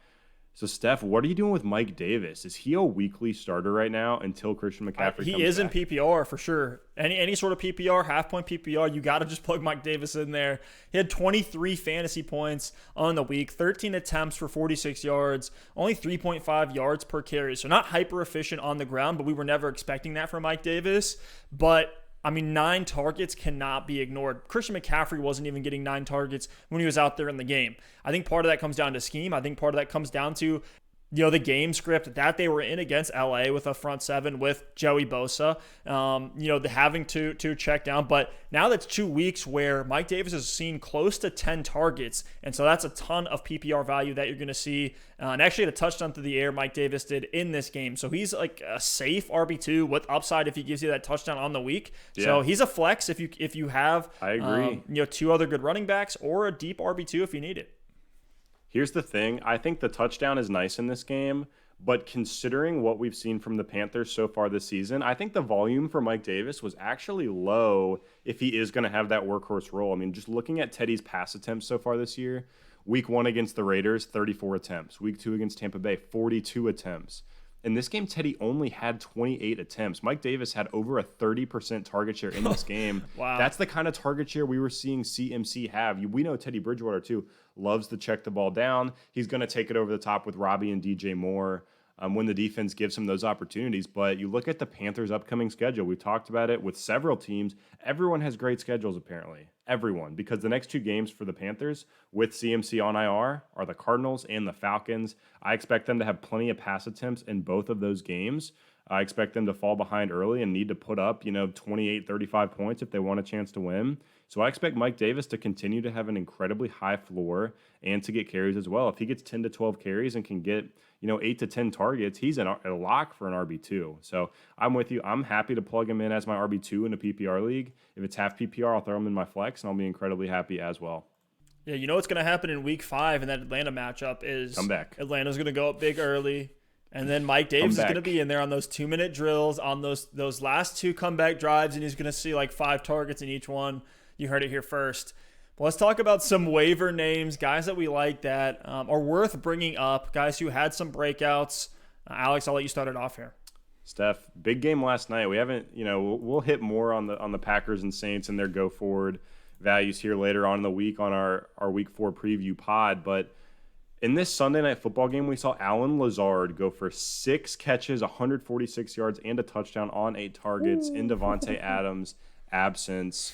So, Steph, what are you doing with Mike Davis? Is he a weekly starter right now until Christian McCaffrey comes back? He is in PPR for sure. Any sort of PPR, half-point PPR, you got to just plug Mike Davis in there. He had 23 fantasy points on the week, 13 attempts for 46 yards, only 3.5 yards per carry. So not hyper-efficient on the ground, but we were never expecting that from Mike Davis. But I mean, 9 targets cannot be ignored. Christian McCaffrey wasn't even getting 9 targets when he was out there in the game. I think part of that comes down to scheme. I think part of that comes down to the game script that they were in against LA with a front 7 with Joey Bosa, the having to check down. But now that's 2 weeks where Mike Davis has seen close to 10 targets. And so that's a ton of PPR value that you're going to see. And actually had a touchdown through the air Mike Davis did in this game. So he's like a safe RB2 with upside if he gives you that touchdown on the week. Yeah. So he's a flex if you have, I agree. 2 other good running backs or a deep RB2 if you need it. Here's the thing. I think the touchdown is nice in this game, but considering what we've seen from the Panthers so far this season, I think the volume for Mike Davis was actually low if he is going to have that workhorse role. I mean, just looking at Teddy's pass attempts so far this year, week 1 against the Raiders, 34 attempts. Week 2 against Tampa Bay, 42 attempts. In this game, Teddy only had 28 attempts. Mike Davis had over a 30% target share in this game. Wow. That's the kind of target share we were seeing CMC have. We know Teddy Bridgewater, too, loves to check the ball down. He's going to take it over the top with Robbie and DJ Moore when the defense gives him those opportunities. But you look at the Panthers' upcoming schedule. We've talked about it with several teams. Everyone has great schedules, apparently. Everyone. Because the next 2 games for the Panthers with CMC on IR are the Cardinals and the Falcons. I expect them to have plenty of pass attempts in both of those games. I expect them to fall behind early and need to put up, 28, 35 points if they want a chance to win. So I expect Mike Davis to continue to have an incredibly high floor and to get carries as well. If he gets 10 to 12 carries and can get, 8 to 10 targets, he's a lock for an RB2. So I'm with you. I'm happy to plug him in as my RB2 in a PPR league. If it's half PPR, I'll throw him in my flex, and I'll be incredibly happy as well. Yeah, what's going to happen in week 5 in that Atlanta matchup is come back. Atlanta's going to go up big early. And then Mike Davis is going to be in there on those 2-minute drills, on those last 2 comeback drives, and he's going to see like 5 targets in each one. You heard it here first. But let's talk about some waiver names, guys that we like that are worth bringing up, guys who had some breakouts. Alex, I'll let you start it off here. Steph, big game last night. We haven't, we'll hit more on the Packers and Saints and their go forward values here later on in the week on our week 4 preview pod, but in this Sunday night football game, we saw Allen Lazard go for 6 catches, 146 yards, and a touchdown on 8 targets in Davante Adams' absence.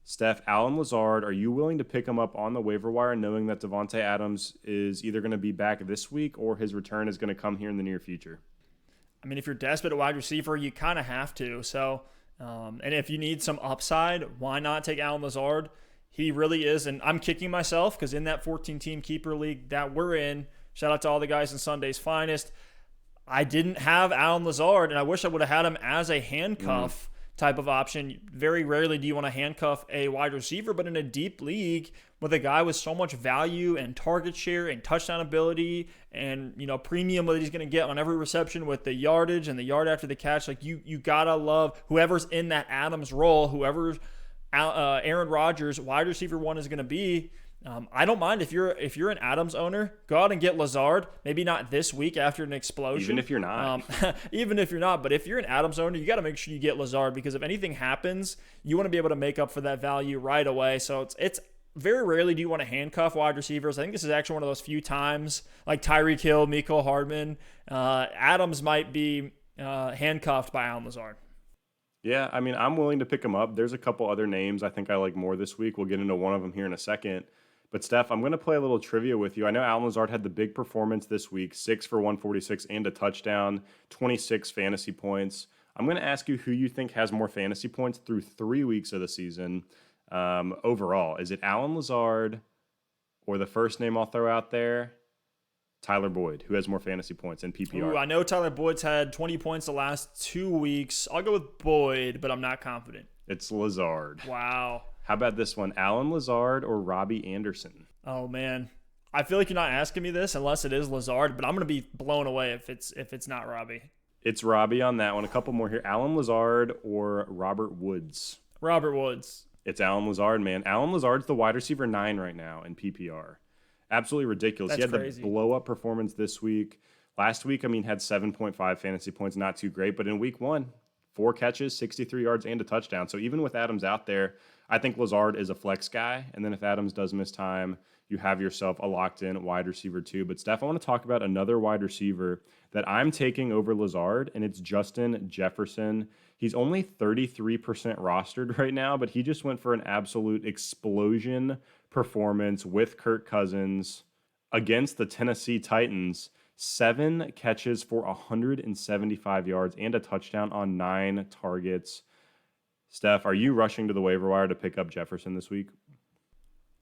Steph, Allen Lazard, are you willing to pick him up on the waiver wire knowing that Davante Adams is either going to be back this week or his return is going to come here in the near future? I mean, if you're desperate at wide receiver, you kind of have to. So, and if you need some upside, why not take Allen Lazard? He really is, and I'm kicking myself because in that 14-team keeper league that we're in, shout out to all the guys in Sunday's Finest, I didn't have Allen Lazard, and I wish I would have had him as a handcuff type of option. Very rarely do you want to handcuff a wide receiver, but in a deep league with a guy with so much value and target share and touchdown ability and premium that he's going to get on every reception with the yardage and the yard after the catch, like you gotta love whoever's in that Adams role, whoever's Aaron Rodgers wide receiver 1 is going to be. I don't mind if you're an Adams owner, go out and get Lazard. Maybe not this week after an explosion. Even if you're not. But if you're an Adams owner, you got to make sure you get Lazard because if anything happens, you want to be able to make up for that value right away. So it's very rarely do you want to handcuff wide receivers. I think this is actually one of those few times, like Tyreek Hill, Mecole Hardman. Adams might be handcuffed by Allen Lazard. Yeah, I mean, I'm willing to pick him up. There's a couple other names I think I like more this week. We'll get into one of them here in a second. But, Steph, I'm going to play a little trivia with you. I know Allen Lazard had the big performance this week, 6 for 146 and a touchdown, 26 fantasy points. I'm going to ask you who you think has more fantasy points through 3 weeks of the season overall. Is it Allen Lazard or the first name I'll throw out there, Tyler Boyd, who has more fantasy points in PPR? Ooh, I know Tyler Boyd's had 20 points the last 2 weeks. I'll go with Boyd, but I'm not confident. It's Lazard. Wow. How about this one? Allen Lazard or Robbie Anderson? Oh, man. I feel like you're not asking me this unless it is Lazard, but I'm going to be blown away if it's not Robbie. It's Robbie on that one. A couple more here. Allen Lazard or Robert Woods? Robert Woods. It's Allen Lazard, man. Allen Lazard's the wide receiver 9 right now in PPR. Absolutely ridiculous. That's he had crazy. The blow-up performance this week. Last week, had 7.5 fantasy points. Not too great. But in week 1, 4 catches, 63 yards, and a touchdown. So even with Adams out there, I think Lazard is a flex guy. And then if Adams does miss time, you have yourself a locked-in wide receiver 2. But, Steph, I want to talk about another wide receiver that I'm taking over Lazard, and it's Justin Jefferson. He's only 33% rostered right now, but he just went for an absolute explosion performance with Kirk Cousins against the Tennessee Titans. 7 catches for 175 yards and a touchdown on 9 targets. Steph, are you rushing to the waiver wire to pick up Jefferson this week?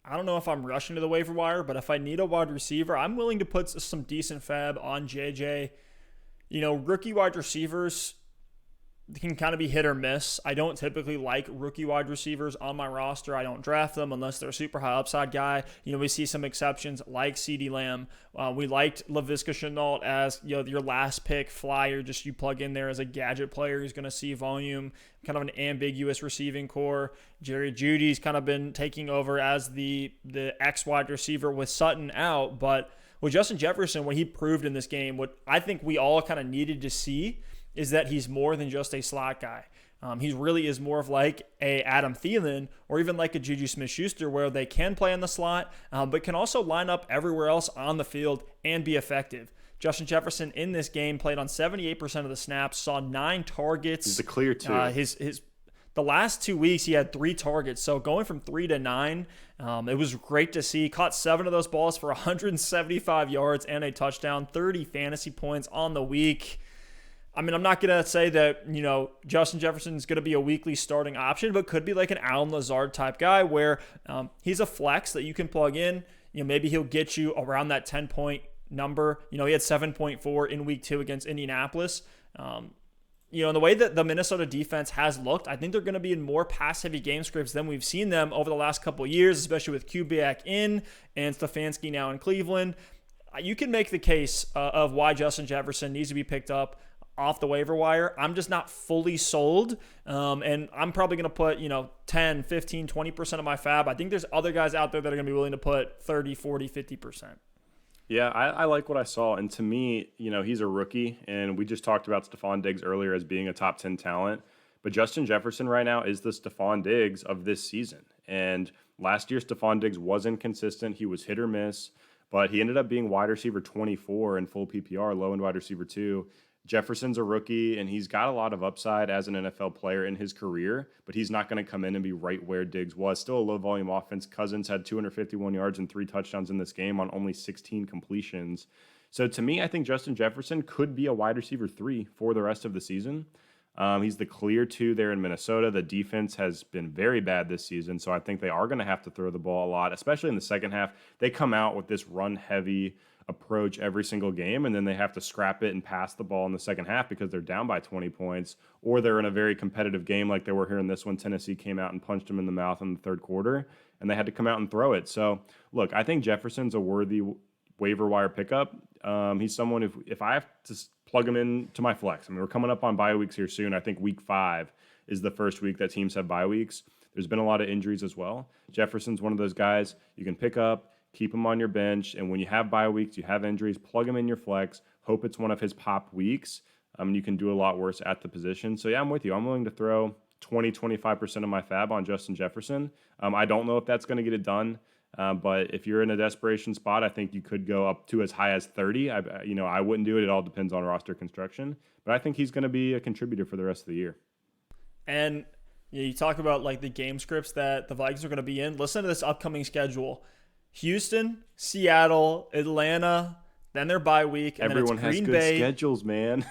I don't know if I'm rushing to the waiver wire, but if I need a wide receiver, I'm willing to put some decent fab on JJ. Rookie wide receivers can kind of be hit or miss. I don't typically like rookie wide receivers on my roster. I don't draft them unless they're a super high upside guy. We see some exceptions like CeeDee Lamb. We liked Laviska Shenault as your last pick flyer. Just you plug in there as a gadget player who's going to see volume, kind of an ambiguous receiving core. Jerry Jeudy's kind of been taking over as the X wide receiver with Sutton out. But with Justin Jefferson, what he proved in this game, what I think we all kind of needed to see, is that he's more than just a slot guy. He really is more of like a Adam Thielen or even like a Juju Smith-Schuster, where they can play in the slot, but can also line up everywhere else on the field and be effective. Justin Jefferson in this game played on 78% of the snaps, saw 9 targets. He's the clear 2. The last 2 weeks, he had 3 targets. So going from 3 to 9, it was great to see. Caught 7 of those balls for 175 yards and a touchdown, 30 fantasy points on the week. I mean, I'm not going to say that, Justin Jefferson is going to be a weekly starting option, but could be like an Allen Lazard type guy where he's a flex that you can plug in. Maybe he'll get you around that 10-point number. He had 7.4 in week 2 against Indianapolis. In the way that the Minnesota defense has looked, I think they're going to be in more pass-heavy game scripts than we've seen them over the last couple of years, especially with Kubiak in and Stefanski now in Cleveland. You can make the case of why Justin Jefferson needs to be picked up off the waiver wire. I'm just not fully sold, and I'm probably going to put 10, 15, 20% of my fab. I think there's other guys out there that are going to be willing to put 30, 40, 50%. Yeah, I like what I saw. And to me, he's a rookie. And we just talked about Stefan Diggs earlier as being a top 10 talent. But Justin Jefferson right now is the Stefan Diggs of this season. And last year, Stefan Diggs was inconsistent. He was hit or miss. But he ended up being wide receiver 24 in full PPR, low end wide receiver 2. Jefferson's a rookie, and he's got a lot of upside as an NFL player in his career, but he's not going to come in and be right where Diggs was. Still a low-volume offense. Cousins had 251 yards and 3 touchdowns in this game on only 16 completions. So to me, I think Justin Jefferson could be a wide receiver 3 for the rest of the season. He's the clear 2 there in Minnesota. The defense has been very bad this season, so I think they are going to have to throw the ball a lot, especially in the second half. They come out with this run-heavy approach every single game, and then they have to scrap it and pass the ball in the second half because they're down by 20 points, or they're in a very competitive game like they were here in this one. Tennessee came out and punched them in the mouth in the third quarter, and they had to come out and throw it. So, look, I think Jefferson's a worthy waiver wire pickup. He's someone, if I have to plug him into my flex, I mean, we're coming up on bye weeks here soon. I think week 5 is the first week that teams have bye weeks. There's been a lot of injuries as well. Jefferson's one of those guys you can pick up, keep him on your bench, and when you have bye weeks, you have injuries, plug him in your flex, hope it's one of his pop weeks. You can do a lot worse at the position. So, yeah, I'm with you. I'm willing to throw 20, 25% of my fab on Justin Jefferson. I don't know if that's going to get it done, but if you're in a desperation spot, I think you could go up to as high as 30. I wouldn't do it. It all depends on roster construction, but I think he's going to be a contributor for the rest of the year. And you talk about like the game scripts that the Vikings are going to be in. Listen to this upcoming schedule. Houston, Seattle, Atlanta, then their bye week. And everyone then it's Green has good Bay. Schedules, man.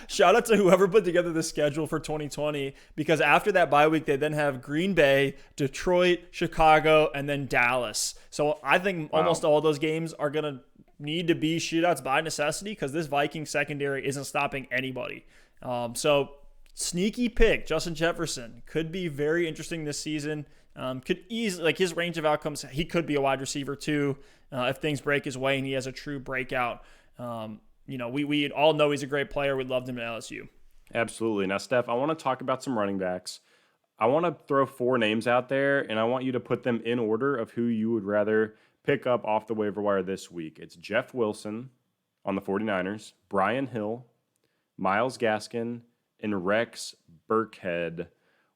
Shout out to whoever put together the schedule for 2020, because after that bye week, they then have Green Bay, Detroit, Chicago, and then Dallas. So I think almost all those games are going to need to be shootouts by necessity because this Viking secondary isn't stopping anybody. So sneaky pick, Justin Jefferson, could be very interesting this season. Could easily, like his range of outcomes, he could be a wide receiver too if things break his way and he has a true breakout. We all know he's a great player. We loved him at LSU. Absolutely. Now, Steph, I want to talk about some running backs. I want to throw 4 names out there, and I want you to put them in order of who you would rather pick up off the waiver wire this week. It's Jeff Wilson on the 49ers, Brian Hill, Myles Gaskin, and Rex Burkhead.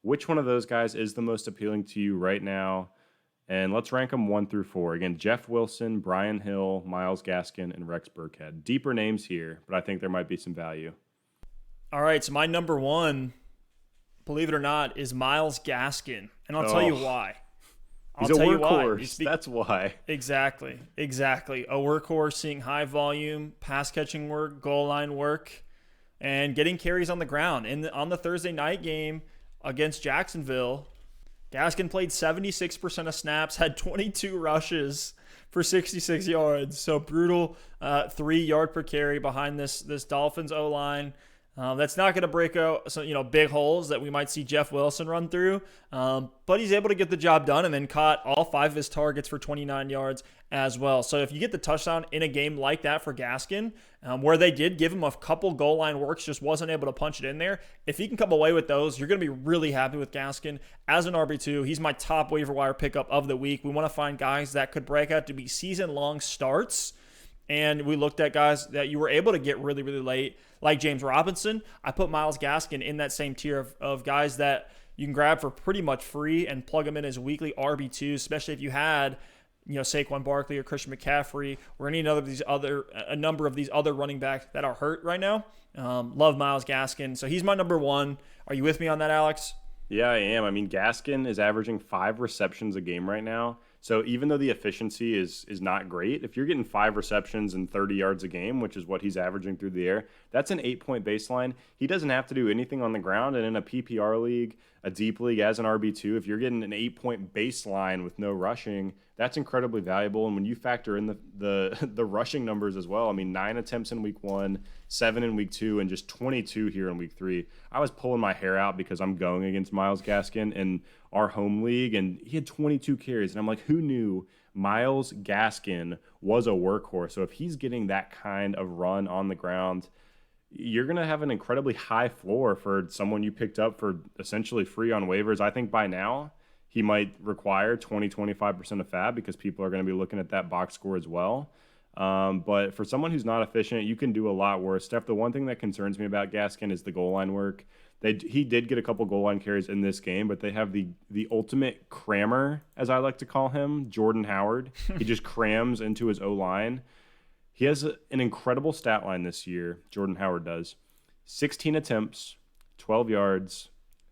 Which one of those guys is the most appealing to you right now? And let's rank them 1 through 4. Again, Jeff Wilson, Brian Hill, Myles Gaskin, and Rex Burkhead. Deeper names here, but I think there might be some value. All right, so my number 1, believe it or not, is Myles Gaskin. And I'll tell you why. He's a workhorse. That's why. Exactly. A workhorse, seeing high volume, pass catching work, goal line work, and getting carries on the ground. On the Thursday night game against Jacksonville, Gaskin played 76% of snaps, had 22 rushes for 66 yards. So brutal 3 yard per carry behind this Dolphins O-line. That's not going to break out big holes that we might see Jeff Wilson run through. But he's able to get the job done and then caught all 5 of his targets for 29 yards as well. So if you get the touchdown in a game like that for Gaskin, where they did give him a couple goal line works, just wasn't able to punch it in there. If he can come away with those, you're going to be really happy with Gaskin as an RB2. He's my top waiver wire pickup of the week. We want to find guys that could break out to be season-long starts. And we looked at guys that you were able to get really, really late, like James Robinson. I put Myles Gaskin in that same tier of guys that you can grab for pretty much free and plug them in as weekly RB2s, especially if you had, Saquon Barkley or Christian McCaffrey or any a number of these other running backs that are hurt right now. Love Myles Gaskin. So he's my number 1. Are you with me on that, Alex? Yeah, I am. I mean, Gaskin is averaging 5 receptions a game right now. So even though the efficiency is not great, if you're getting 5 receptions and 30 yards a game, which is what he's averaging through the air, that's an 8-point baseline. He doesn't have to do anything on the ground. And in a PPR league, a deep league as an RB2, if you're getting an 8-point baseline with no rushing, that's incredibly valuable. And when you factor in the rushing numbers as well, I mean, 9 attempts in week 1, 7 in week 2, and just 22 here in week 3. I was pulling my hair out because I'm going against Myles Gaskin in our home league, and he had 22 carries. And I'm like, who knew Myles Gaskin was a workhorse? So if he's getting that kind of run on the ground, you're going to have an incredibly high floor for someone you picked up for essentially free on waivers. I think by now he might require 20-25% of fab because people are going to be looking at that box score as well. But for someone who's not efficient, you can do a lot worse. Steph, the one thing that concerns me about Gaskin is the goal line work. He did get a couple goal line carries in this game, but they have the ultimate crammer, as I like to call him, Jordan Howard. He just crams into his O-line. He has an incredible stat line this year, Jordan Howard does. 16 attempts, 12 yards,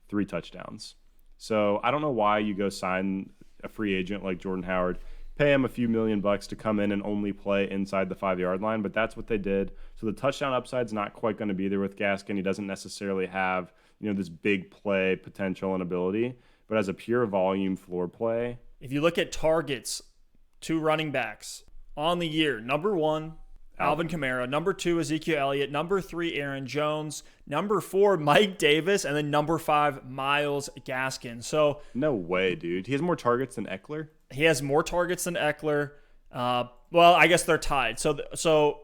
3 touchdowns. So I don't know why you go sign a free agent like Jordan Howard, pay him a few $1,000,000 to come in and only play inside the 5-yard line, but that's what they did. So the touchdown upside's not quite going to be there with Gaskin. He doesn't necessarily have, this big play potential and ability, but as a pure volume floor play. If you look at targets, 2 running backs on the year, number 1, Alvin Kamara, number 2, Ezekiel Elliott, number 3, Aaron Jones, number 4, Mike Davis, and then number 5, Myles Gaskin. So no way, dude. He has more targets than Eckler? He has more targets than Eckler. Well, I guess they're tied. So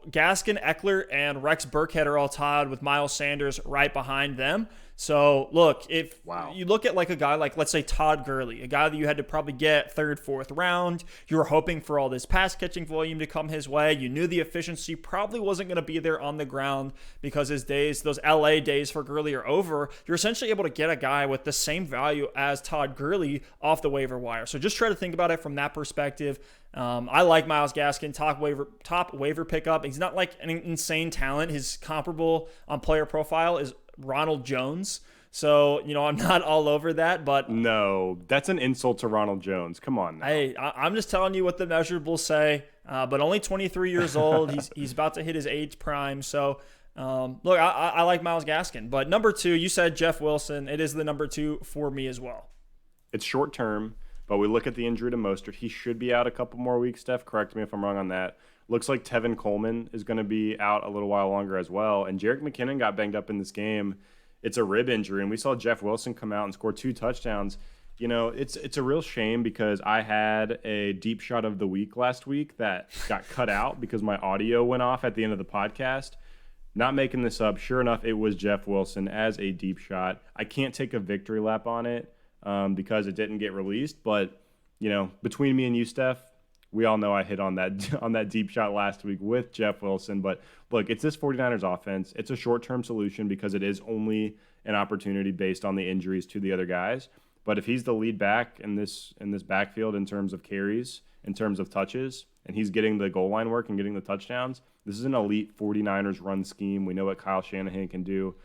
Gaskin, Eckler, and Rex Burkhead are all tied with Miles Sanders right behind them. So, look, if you look at like a guy like, let's say, Todd Gurley, a guy that you had to probably get 3rd, 4th round, you were hoping for all this pass-catching volume to come his way. You knew the efficiency probably wasn't going to be there on the ground because his days, those LA days for Gurley are over. You're essentially able to get a guy with the same value as Todd Gurley off the waiver wire. So just try to think about it from that perspective. I like Myles Gaskin, top waiver pickup. He's not like an insane talent. His comparable on player profile is Ronald Jones. So, I'm not all over that, but no, that's an insult to Ronald Jones. Come on now. Hey, I'm just telling you what the measurables say, but only 23 years old. He's about to hit his age prime. So, look, I like Myles Gaskin, but number 2, you said Jeff Wilson. It is the number 2 for me as well. It's short term, but we look at the injury to Mostert. He should be out a couple more weeks, Steph. Correct me if I'm wrong on that. Looks like Tevin Coleman is going to be out a little while longer as well. And Jerick McKinnon got banged up in this game. It's a rib injury, and we saw Jeff Wilson come out and score 2 touchdowns. It's a real shame because I had a deep shot of the week last week that got cut out because my audio went off at the end of the podcast. Not making this up. Sure enough, it was Jeff Wilson as a deep shot. I can't take a victory lap on it because it didn't get released. But, between me and you, Steph, we all know I hit on that deep shot last week with Jeff Wilson. But look, it's this 49ers offense. It's a short-term solution because it is only an opportunity based on the injuries to the other guys. But if he's the lead back in this backfield in terms of carries, in terms of touches, and he's getting the goal line work and getting the touchdowns, this is an elite 49ers run scheme. We know what Kyle Shanahan can do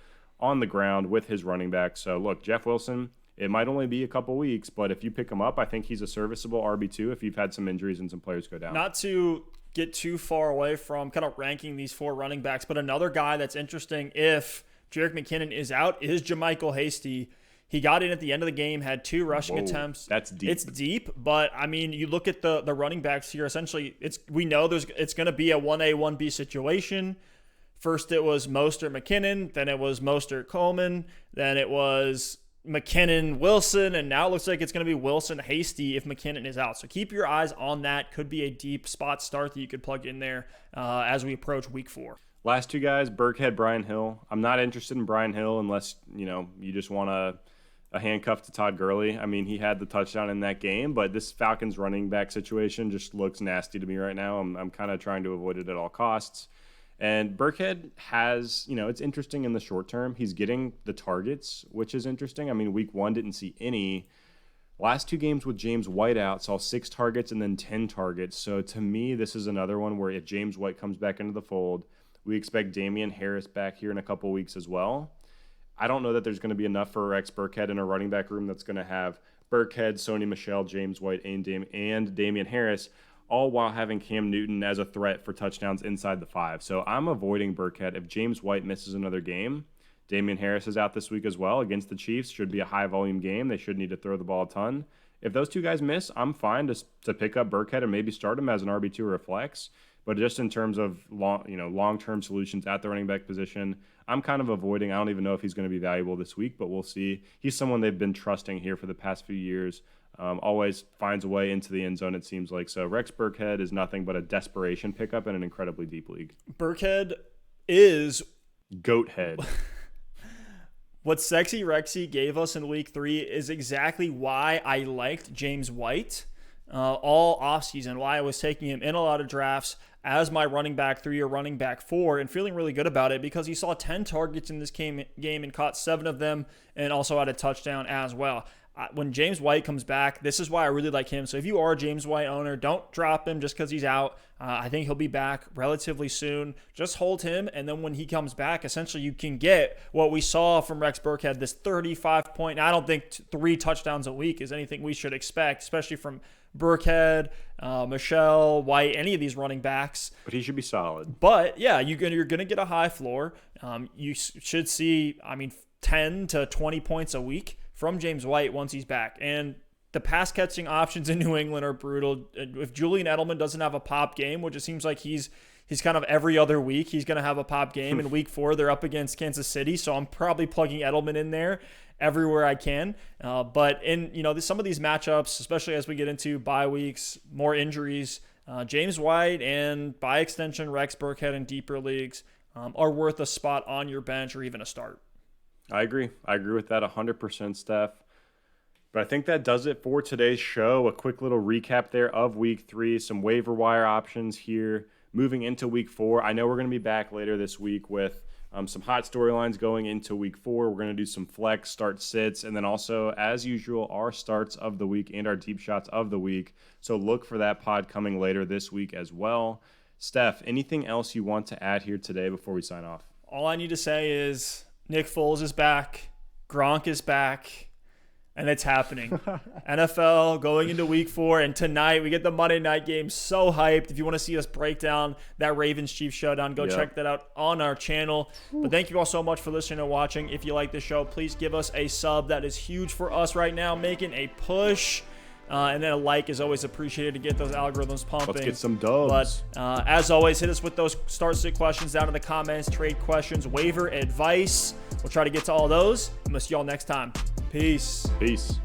on the ground with his running back. So, look, Jeff Wilson, it might only be a couple weeks, but if you pick him up, I think he's a serviceable RB2 if you've had some injuries and some players go down. Not to get too far away from kind of ranking these 4 running backs, but another guy that's interesting if Jerick McKinnon is out is Jamichael Hastie. He got in at the end of the game, had 2 rushing attempts. That's deep. It's deep, but I mean, you look at the running backs here. Essentially, we know it's going to be a 1A 1B situation. First, it was Mostert McKinnon, then it was Mostert Coleman, then it was McKinnon Wilson, and now it looks like it's going to be Wilson Hastie if McKinnon is out. So keep your eyes on that. Could be a deep spot start that you could plug in there as we approach week 4. Last 2 guys, Burkhead, Brian Hill. I'm not interested in Brian Hill unless you just want a handcuff to Todd Gurley. I mean, he had the touchdown in that game, but this Falcons running back situation just looks nasty to me right now. I'm kind of trying to avoid it at all costs. And Burkhead has, it's interesting in the short term. He's getting the targets, which is interesting. I mean, week 1 didn't see any. Last 2 games with James White out, saw 6 targets and then 10 targets. So to me, this is another one where if James White comes back into the fold, we expect Damian Harris back here in a couple weeks as well. I don't know that there's going to be enough for Rex Burkhead in a running back room that's going to have Burkhead, Sony Michel, James White, and Damian Harris, all while having Cam Newton as a threat for touchdowns inside the 5. So I'm avoiding Burkhead. If James White misses another game, Damian Harris is out this week as well against the Chiefs. Should be a high-volume game. They should need to throw the ball a ton. If those 2 guys miss, I'm fine to pick up Burkhead and maybe start him as an RB2 or a flex. But just in terms of long-term solutions at the running back position, I'm kind of avoiding. I don't even know if he's going to be valuable this week, but we'll see. He's someone they've been trusting here for the past few years. Always finds a way into the end zone, it seems like. So Rex Burkhead is nothing but a desperation pickup in an incredibly deep league. Burkhead is goat head. What Sexy Rexy gave us in week 3 is exactly why I liked James White all offseason, why I was taking him in a lot of drafts as my running back 3 or running back 4 and feeling really good about it because he saw 10 targets in this game and caught 7 of them and also had a touchdown as well. When James White comes back, this is why I really like him. So if you are a James White owner, don't drop him just because he's out. I think he'll be back relatively soon. Just hold him, and then when he comes back, essentially you can get what we saw from Rex Burkhead, this 35-point. I don't think 3 touchdowns a week is anything we should expect, especially from Burkhead, Michelle, White, any of these running backs. But he should be solid. But, yeah, you're going to get a high floor. You should see, 10 to 20 points a week from James White once he's back. And the pass catching options in New England are brutal. If Julian Edelman doesn't have a pop game, which it seems like he's kind of every other week, he's going to have a pop game. In week 4, they're up against Kansas City, so I'm probably plugging Edelman in there everywhere I can. But in some of these matchups, especially as we get into bye weeks, more injuries, James White and by extension Rex Burkhead in deeper leagues are worth a spot on your bench or even a start. I agree with that 100%, Steph. But I think that does it for today's show. A quick little recap there of week 3, some waiver wire options here. Moving into week 4, I know we're going to be back later this week with some hot storylines going into week 4. We're going to do some flex, start sits, and then also, as usual, our starts of the week and our deep shots of the week. So look for that pod coming later this week as well. Steph, anything else you want to add here today before we sign off? All I need to say is Nick Foles is back, Gronk is back, and it's happening. NFL going into week 4, and tonight we get the Monday night game. So hyped. If you want to see us break down that Ravens-Chiefs showdown, go check that out on our channel. But thank you all so much for listening and watching. If you like the show, please give us a sub. That is huge for us right now, making a push. And then a like is always appreciated to get those algorithms pumping. Let's get some dubs. But as always, hit us with those start-sit questions down in the comments, trade questions, waiver advice. We'll try to get to all those. And we'll see y'all next time. Peace. Peace.